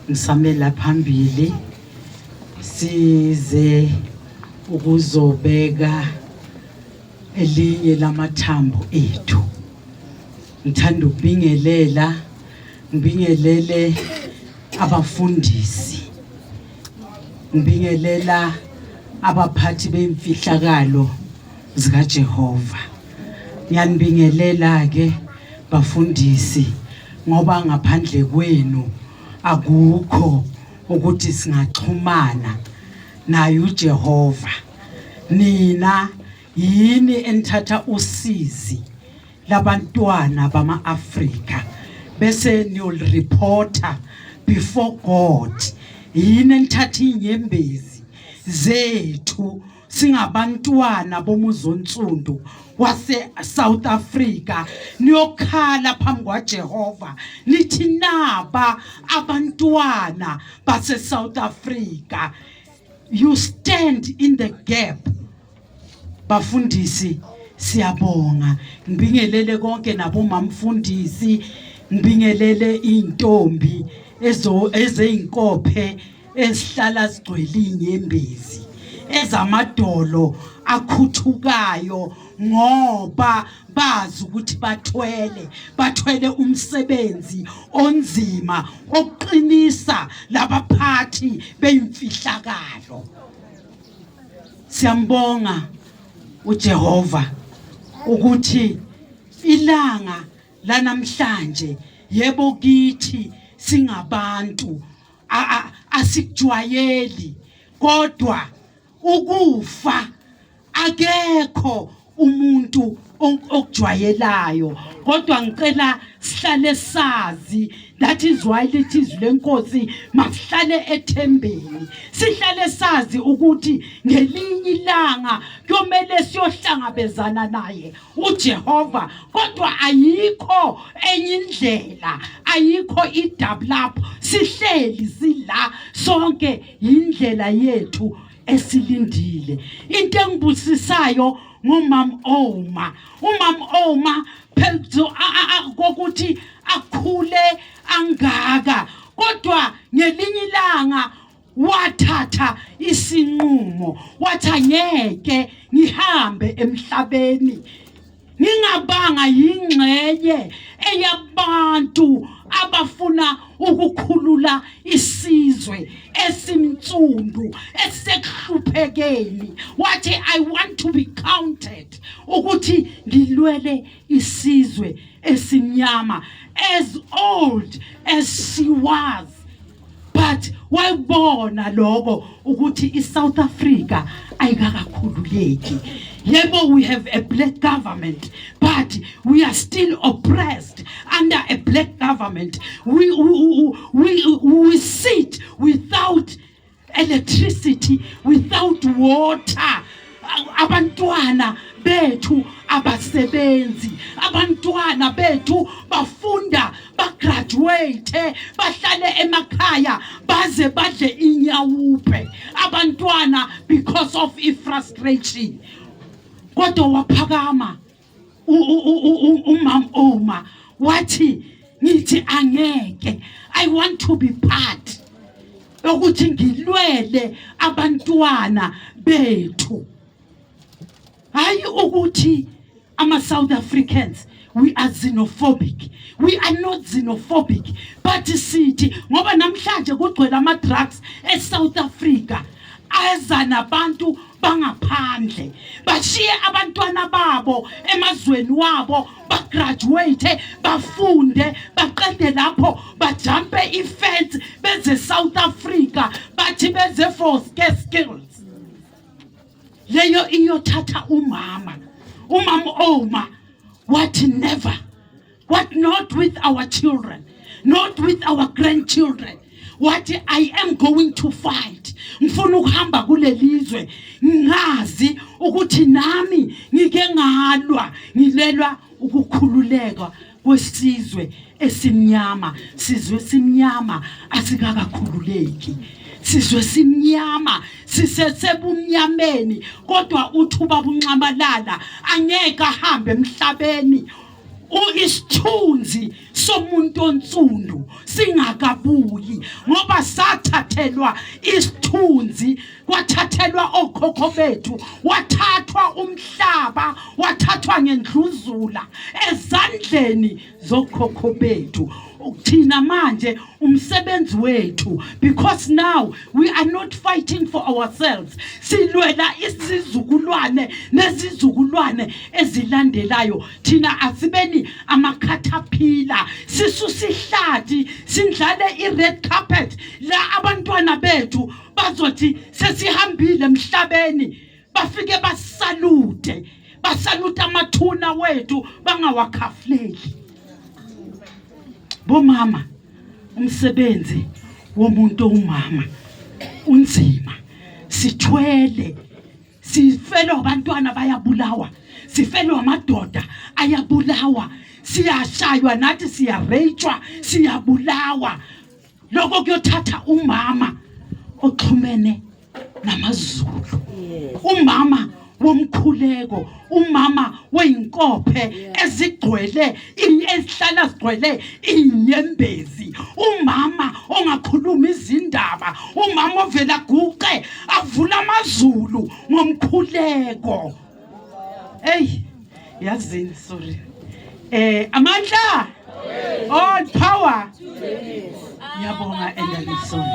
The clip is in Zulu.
ngisamela phambili size ukuzobeka elinye lamathambo ethu. Ngithanda ngibingelele abafundisi, ngibingelela abaphathi bemfihlakalo zika Jehova. Ngiyanibingelela ke bafundisi, ngoba ngaphandle kwenu akukho ukuthi singaxhumana naye uJehova. Nina yini enthatha usizi labantwana bama-Afrika bese niyol reporter before God. Yini enthatha inyembezi zethu singabantwana bomuzonsundu wase South Africa niyokhala phambi kwaJehova nithi naba abantwana base South Africa. You stand in the gap. Bafundisi siyabonga. Ngibingelele konke nabomamfundisi, ngibingelele intombi ezeyinkophe esihlala sigcwele inyembezi, ezamadolo akhuthukayo ngoba bazi ukuthi bathwele umsebenzi onzima oqinisa labaphathi bemfihlakalo. Siyambonga uJehova ukuthi ilanga lanamhlanje yebo kithi singabantu asikujwayeli, kodwa ukufa akekho umuntu okujwayelayo, kodwa ngicela sihlale sazi. That is why lithi izwi lenkosi masihlale ethembeni, sihlale sazi ukuthi ngelinye ilanga kuyomele siyohlangabezana naye uJehova, kodwa ayikho enye indlela, ayikho idouble up. Sihleli sila sonke indlela yethu esilindile. Into engibusisayo ngumam Oma phezu kokuthi akhule angaka, kodwa ngelinye ilanga wathatha isinqumo wathi angeke ngihambe emhlabeni ngingabanga yingxenye eyabantu abafuna ukukhulula isizwe esimtsundu esekuhluphekeni. Wathi I want to be counted ukuthi ngilwele isizwe esimnyama, as old as she was. But wayibona lokho ukuthi iSouth Africa ayikakakhululeki. Yebo, we have a black government, but we are still oppressed under a black government. We sit without electricity, without water. Abantwana bethu abasebenzi, abantwana bethu bafunda, bagraduate, bahlale emakhaya baze badle inyawupe. Abantwana because of frustration. Kodwa waphakama umam Oma wathi ngithi angeke, I want to be part ukuthi ngilwele abantwana bethu. Hayi ukuthi ama-South Africans we are xenophobic. We are not xenophobic, but sithi ngoba namhlanje kugcwele ama-drugs eSouth Africa aza nabantu bangaphandle, bashiye abantwana babo emazweni wabo, bagraduate, bafunde, baqede lapho bajampe ifence beze South Africa bathi beze for skills. Leyo iyothatha umam Oma wathi never. What? Not with our children, not with our grandchildren. What? I am going to fight. Ngifuna ukuhamba kulelizwe ngazi ukuthi nami ngike ngalwa, ngilelwa ukukhululeka kwesizwe esimnyama. Sizwe simnyama asikakakhululeki. Sizwe simnyama sisesebumnyameni, kodwa uthuba bunxamalala angeke ahambe emhlabeni isithunzi somuntu onsundu singakabuyi, ngoba sathathelwa isithunzi, kwathathelwa okhokho bethu, wathathwa umhlaba, wathathwa ngendluzula ezandleni zokhokho bethu. Thina manje umsebenzi wethu, because now we are not fighting for ourselves, silwela isizukulwane nezizukulwane ezilandelayo. Thina asibeni amakhathapila, sisusihlathi, sindlale i-red carpet la abantwana bethu bazothi sesihambile emhlabeni, bafike basalute amathuna wethu bangawakhafuleli. Bomama, umsebenzi womuntu umama unzima. Sithwele, sifelwa abantwana bayabulawa, sifelwa amadoda ayabulawa, siyashaywa nathi siyarejwa, siyabulawa. Lokho kuyothatha umama oxhumene namaZulu, umama womkhuleko, umama weyinkophe ezigcwele, ezihlala zigcwele inyembezi, umama ongakhuluma izindaba, umama ovela guqe avula amazulu ngomkhuleko. Hey, yazini, sorry. Amandla, all power. Ngiyabonga endalisoni.